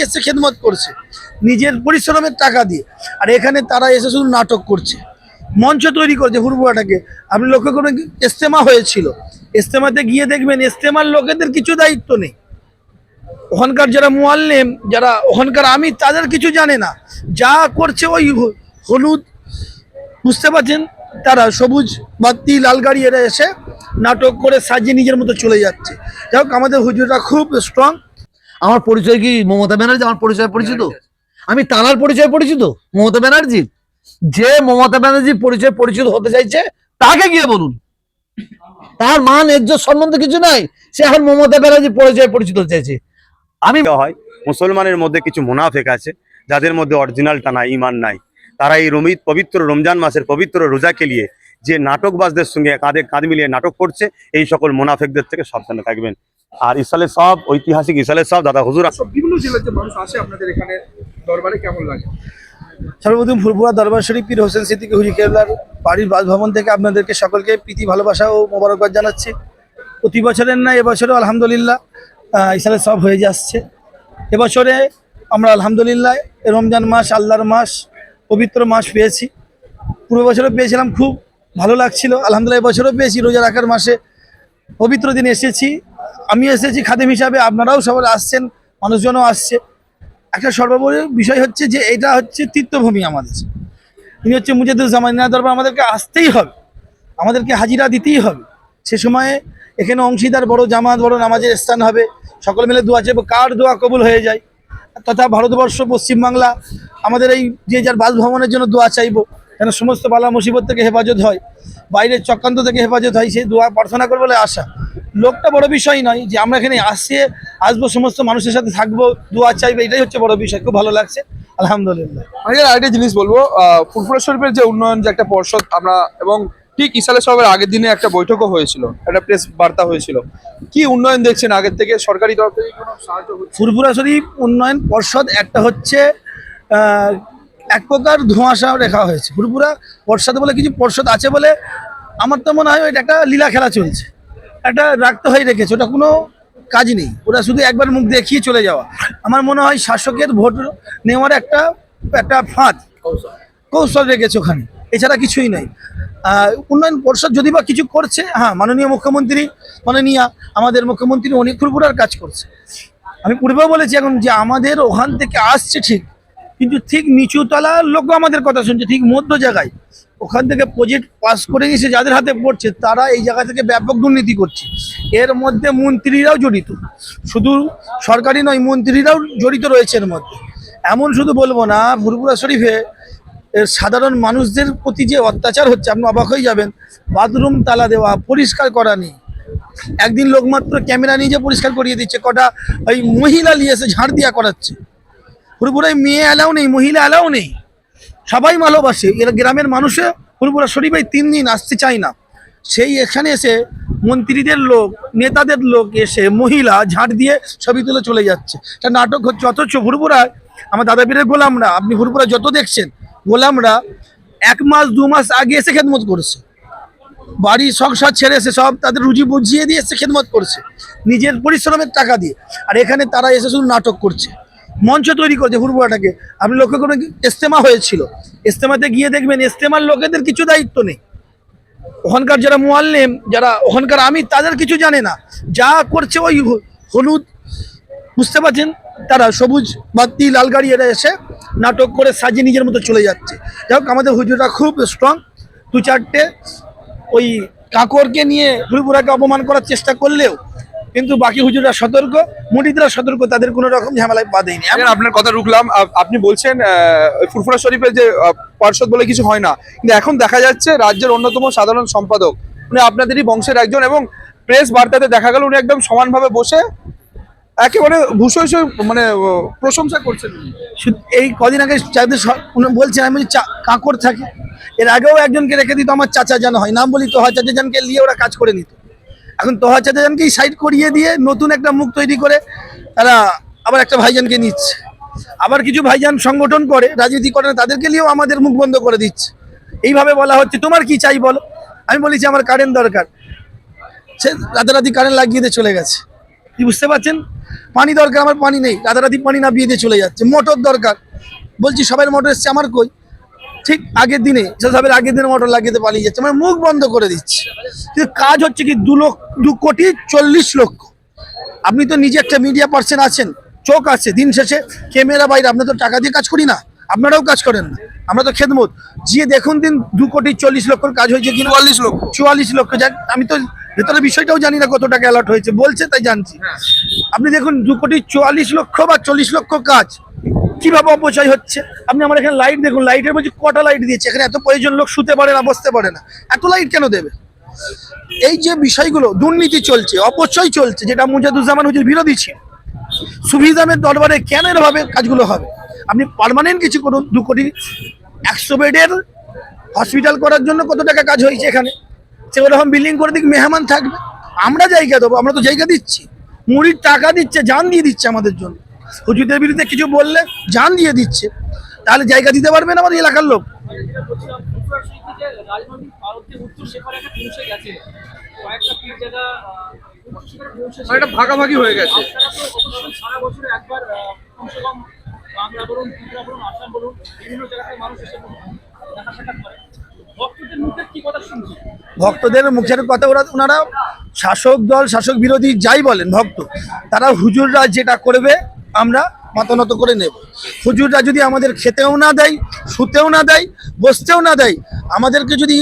এসে খেদমত করছে নিজের পরিশ্রমের টাকা দিয়ে। আর এখানে তারা এসে শুধু নাটক করছে, মঞ্চ তৈরি করছে ফুরফুরাটাকে। আপনি লক্ষ্য করবেন ইজতেমা হয়েছিল, ইজতেমাতে গিয়ে দেখবেন ইজতেমার লোকেদের কিছু দায়িত্ব নেই। ওখানকার যারা মুআল্লিম, যারা ওখানকার আমির, তাদের কিছু জানে না। যা করছে ওই হলুদ, বুঝতে পারছেন, তারা সবুজ বাতি লাল গাড়ি এরা এসে নাটক করে সাজিয়ে নিজের মতো চলে যাচ্ছে। যাই হোক, আমাদের হুজুররা খুব স্ট্রং। আমার পরিচয় কি মমতা ব্যানার্জি? আমার পরিচয় পরিচিত? আমি তানার পরিচয় পরিচিত? মমতা ব্যানার্জি, যে মমতা ব্যানার্জি পরিচয় পরিচিত হতে চাইছে তাকে গিয়ে বলুন। তার মান ইজ্জত সম্বন্ধে কিছু নাই, সে এখন মমতা ব্যানার্জি পরিচয় পরিচিত হতে চাইছে। আমি হয় মুসলমানের মধ্যে কিছু মুনাফেক আছে, যাদের মধ্যে অরিজিনালটা নাই, ইমান নাই। তারা এই পবিত্র রমজান মাসের পবিত্র রোজাকে নিয়ে যে নাটকবাজদের সঙ্গে কাঁধে কাঁধ মিলিয়ে নাটক করছে, এই সকল মুনাফেকদের থেকে সাবধানে থাকবেন। আর ইসালে সব ঐতিহাসিক ইসালে সব দাদা হুজুর বিভিন্ন জেলার যে মানুষ আসে আপনাদের এখানে দরবারে, কেমন লাগে? সর্বপ্রথম ফুরফুরা দরবার শরীফ পীর হোসেন সিদ্দিকী হুজুর কেবলার বাড়ির বাসভবন থেকে আপনাদেরকে সকলকে প্রীতি ভালোবাসা ও মোবারকবাদ জানাচ্ছি। প্রতি বছরের না এবছরও আলহামদুলিল্লাহ ইসালে সব হয়ে যাচ্ছে। এবছরে আমরা আলহামদুলিল্লাহ রমজান মাস, আল্লাহর মাস, পবিত্র মাস পেয়েছি। পূর্ব বছরও পেয়েছিলাম, খুব ভালো লাগছিল। আলহামদুলিল্লাহ এবছরও পেয়েছি, রোজা রাখার মাসে পবিত্র দিনে এসেছি। আমি এসেছি খাদেম হিসাবে, আপনারাও সবাই আসছেন, মানুষজনও আসছে। একটা সর্বোপরি বিষয় হচ্ছে যে এটা হচ্ছে তীর্থভূমি আমাদের। তিনি হচ্ছে মুজাদ্দিদুজ্জামান, ইনার দরবার আমাদেরকে আসতেই হবে, আমাদেরকে হাজিরা দিতেই হবে। সে সময়ে এখানে অংশীদার, বড় জামাত, বড় নামাজের স্থান হবে। সকলে মিলে দোয়া চাইবো, কার দোয়া কবুল হয়ে যায়। তথা ভারতবর্ষ, পশ্চিমবাংলা, আমাদের এই যে যার বাসভবনের জন্য দোয়া চাইবো, যেন সমস্ত বালা মুসিবত থেকে হেফাজত হয়, বাইরের চক্রান্ত থেকে হেফাজত হয়, সেই দোয়া প্রার্থনা করবো বলে আসা। লোকটা বড় বিষয় নয়, যে আমরা এখানে আসবো, সমস্ত মানুষের সাথে থাকবো, দোয়া চাইবো, এটাই হচ্ছে বড় বিষয়। খুব ভালো লাগছে, আলহামদুলিল্লাহ। আমি আরেকটা জিনিস বলবো, ফুরফুরা শরীফের যে উন্নয়ন, যে একটা পর্ষদ আমরা, এবং ঠিক ইসালে সাহেবের আগের দিনে একটা বৈঠকও হয়েছিল, একটা প্রেস বার্তা হয়েছিল। কি উন্নয়ন দেখছেন আগের থেকে? সরকারি তরফ থেকে কোনো সাহায্য হচ্ছে? ফুরফুরা শরীফ উন্নয়ন পর্ষদ একটা হচ্ছে এক প্রকার ধোঁয়াশা রেখা হয়েছে। ফুরফুরা পর্ষদ বলে কিছু পর্ষদ আছে বলে আমার তো মনে হয় এটা একটা লীলা খেলা চলছে, একটা রাখতে হয়ে রেখেছে, ওটা কোনো কাজ নেই। ওরা শুধু একবার মুখ দেখিয়ে চলে যাওয়া। আমার মনে হয় শাসকের ভোট নেওয়ার একটা একটা ফাঁদ, কৌশল রেখেছে ওখানে, এছাড়া কিছুই নাই। উন্নয়ন পর্ষদ যদি বা কিছু করছে, হ্যাঁ, মাননীয় মুখ্যমন্ত্রী, মাননীয় আমাদের মুখ্যমন্ত্রী অনেক ফুরফুরার কাজ করছে। আমি পূর্বেও বলেছি এখন যে আমাদের ওখান থেকে আসছে ঠিক, কিন্তু ঠিক নিচুতলার লোকও আমাদের কথা শুনছে, ঠিক মধ্য জায়গায় ওখান থেকে প্রজেক্ট পাস করে এসে যাদের হাতে পড়ছে, তারা এই জায়গা থেকে ব্যাপক দুর্নীতি করছে। এর মধ্যে মন্ত্রীরাও জড়িত, শুধু সরকারি নয়, মন্ত্রীরাও জড়িত রয়েছে এর মধ্যে। এমন শুধু বলবো না, ফুরফুরা শরীফে এর সাধারণ মানুষদের প্রতি যে অত্যাচার হচ্ছে, আপনি অবাক হয়ে যাবেন। বাথরুম তালা দেওয়া, পরিষ্কার করা নেই। একদিন লোক মাত্র ক্যামেরা নিয়ে যে পরিষ্কার করিয়ে দিচ্ছে, কটা ওই মহিলা নিয়ে এসে ঝাড় দিয়া করাচ্ছে। ফুরফুরায় মেয়ে এলাও নেই, মহিলা এলাও নেই, সবাই ভালোবাসে। এরা গ্রামের মানুষে ফুরফুরা শরীফে 3 দিন আসতে চায় না। সেই এখানে এসে মন্ত্রীদের লোক, নেতাদের লোক এসে মহিলা ঝাড় দিয়ে ছবি তুলে চলে যাচ্ছে। এটা নাটক হচ্ছে। অথচ ফুরফুরায় আমার দাদা পীরের গোলামরা, আপনি ফুরফুরা যত দেখছেন, গোলামরা 1 মাস 2 মাস আগে এসে খেদমত করেছে, বাড়ি সংসার ছেড়ে এসে সব তাদের রুজি বুঝিয়ে দিয়ে এসে খেদমত করছে নিজের পরিশ্রমের টাকা দিয়ে। আর এখানে তারা এসে শুধু নাটক করছে, মঞ্চ তৈরি করছে ফুরফুরাটাকে। আপনি লক্ষ্য করবেন ইজতেমা হয়েছিল, ইজতেমাতে গিয়ে দেখবেন ইজতেমার লোকেদের কিছু দায়িত্ব নেই। ওখানকার যারা মুআল্লিম, যারা ওখানকার আমির, তাদের কিছু জানে না। যা করছে ওই হলুদ, বুঝতে পারছেন, তারা সবুজ বাতি লাল গাড়ি এরা এসে নাটক করে সাজিয়ে নিজের মতো চলে যাচ্ছে। যাই হোক, আমাদের হুজুররা খুব স্ট্রং। 2-4টে ওই কাকরকে নিয়ে ফুরফুরাকে অপমান করার চেষ্টা করলেও কিন্তু বাকি হুজুররা সতর্ক, মুরিদরা সতর্ক, তাদের কোনো রকম ঝামেলায় বাধেনি। আপনার কথা রুখলাম, আপনি বলছেন ফুরফুরা শরীফের যে পার্ষদ বলে কিছু হয় না, কিন্তু এখন দেখা যাচ্ছে রাজ্যের অন্যতম সাধারণ সম্পাদক, উনি আপনাদেরই বংশের একজন, এবং প্রেস বার্তাতে দেখা গেল উনি একদম সমানভাবে বসে একেবারে ভূষয় মানে প্রশংসা করছেন। এই কদিন আগে বলছেন, আমি কাকর থাকে, এর আগেও একজনকে রেখে দিত আমার চাচা জান হয়, নাম বলি তোহা চাচা জানকে নিয়ে ওরা কাজ করে নিত। এখন তোহা চাচা জানকেই সাইড করিয়ে দিয়ে নতুন একটা মুখ তৈরি করে তারা আবার একটা ভাইজানকে নিচ্ছে। আবার কিছু ভাইজান সংগঠন করে, রাজনীতি করে না, তাদেরকে নিয়েও আমাদের মুখ বন্ধ করে দিচ্ছে। এইভাবে বলা হচ্ছে তোমার কি চাই বলো। আমি বলেছি আমার কারেন্ট দরকার, সে রাতারাতি কারেন্ট লাগিয়ে দিয়ে চলে গেছে। কি বুঝতে পারছেন? পানি দরকার, আমার পানি নেই, রাতারাতি পানি না বিয়ে দিয়ে চলে যাচ্ছে। মোটর দরকার, বলছি সবার মোটর এসছে, আমার কই? ঠিক আগের দিনে সবের আগের দিনে মোটর লাগিয়ে দিয়ে পালিয়ে যাচ্ছে, মানে মুখ বন্ধ করে দিচ্ছে। কিন্তু কাজ হচ্ছে কি 2,40,00,000। আপনি তো নিজে একটা মিডিয়া পার্সন আছেন, চোখ আছে, দিন শেষে ক্যামেরা বাইরে, আপনার তো টাকা দিয়ে কাজ করি না, আপনারাও কাজ করেন না, আমরা তো খেদমত। গিয়ে দেখুন দিন 2,40,00,000 কাজ হয়েছে কিনা। 44 লক্ষ। 44 লক্ষ, যাক আমি তো ভেতরে বিষয়টাও জানি না কত টাকা অ্যালার্ট হয়েছে, বলছে তাই জানছি। আপনি দেখুন 2,44,00,000 বা 40 লক্ষ কাজ কিভাবে অপচয় হচ্ছে। আপনি আমার এখানে লাইট দেখুন, লাইটের মধ্যে কটা লাইট দিয়েছে, এখানে এত প্রয়োজন লোক শুতে পারে না, বসতে পারে না, এত লাইট কেন দেবে? এই যে বিষয়গুলো, দুর্নীতি চলছে, অপচয় চলছে, যেটা মুজাদুজ্জামান হুজুর বিরোধী ছিল। সুফিজামের দরবারে কেন এভাবে কাজগুলো হবে? আপনি পার্মানেন্ট কিছু করুন। 2,100 বেডের হসপিটাল করার জন্য কত টাকা কাজ হয়েছে এখানে, সেরকম বিল্ডিং করে দিক, মেহমান থাকবে, আমরা জায়গা দেবো, আমরা তো জায়গা দিচ্ছি, মুড়ির টাকা দিচ্ছে, জান দিয়ে দিচ্ছে আমাদের জন্য। হুজুরদের বিরুদ্ধে কিছু বললে জান দিয়ে দিচ্ছে, তাহলে জায়গা দিতে পারবে না আমাদের এলাকার লোক? মানে এটা ভাগাভাগি হয়ে গেছে। ভক্তদের মুখের কথা, ওনারা শাসক দল, শাসক বিরোধী যাই বলেন, ভক্ত তারা হুজুররা যেটা করবে আমরা মাথা নত করে নেব। হুজুররা যদি আমাদের খেতেও না দেয়, শুতেও না দেয়, বসতেও না দেয়, আমাদেরকে যদি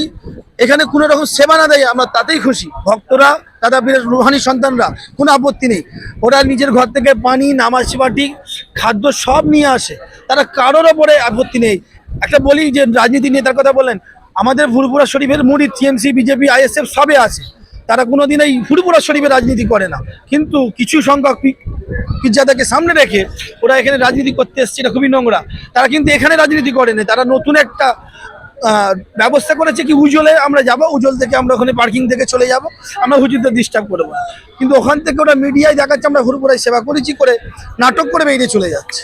এখানে কোনো রকম সেবা না দেয়, আমরা তাতেই খুশি। ভক্তরা, দাদা পীরের রুহানি সন্তানরা, কোনো আপত্তি নেই, ওরা নিজের ঘর থেকে পানি, নামাজ পাটি, খাদ্য সব নিয়ে আসে, তারা কারোর ওপরে আপত্তি নেই। একটা বলি যে রাজনীতি নেতার কথা বললেন, আমাদের ফুরফুরা শরীফের মুরিদ টিএমসি, বিজেপি, আইএসএফ সবে আছে, তারা কোনোদিন এই ফুরফুরা শরীফের রাজনীতি করে না, কিন্তু কিছু সংখ্যক পিজ্জাদাকে সামনে রেখে ওরা এখানে রাজনীতি করতে এসছে, এটা খুবই নোংরা। তারা কিন্তু এখানে রাজনীতি করেনি, তারা নতুন একটা ব্যবস্থা করেছে কি, উজলে আমরা যাব, উজল থেকে আমরা ওখানে পার্কিং থেকে চলে যাব, আমরা হুজুরদের ডিস্টার্ব করবো না। কিন্তু ওখান থেকে ওরা মিডিয়ায় দেখাচ্ছে আমরা ফুরফুরায় সেবা করেছি করে নাটক করে বেরিয়ে চলে যাচ্ছে।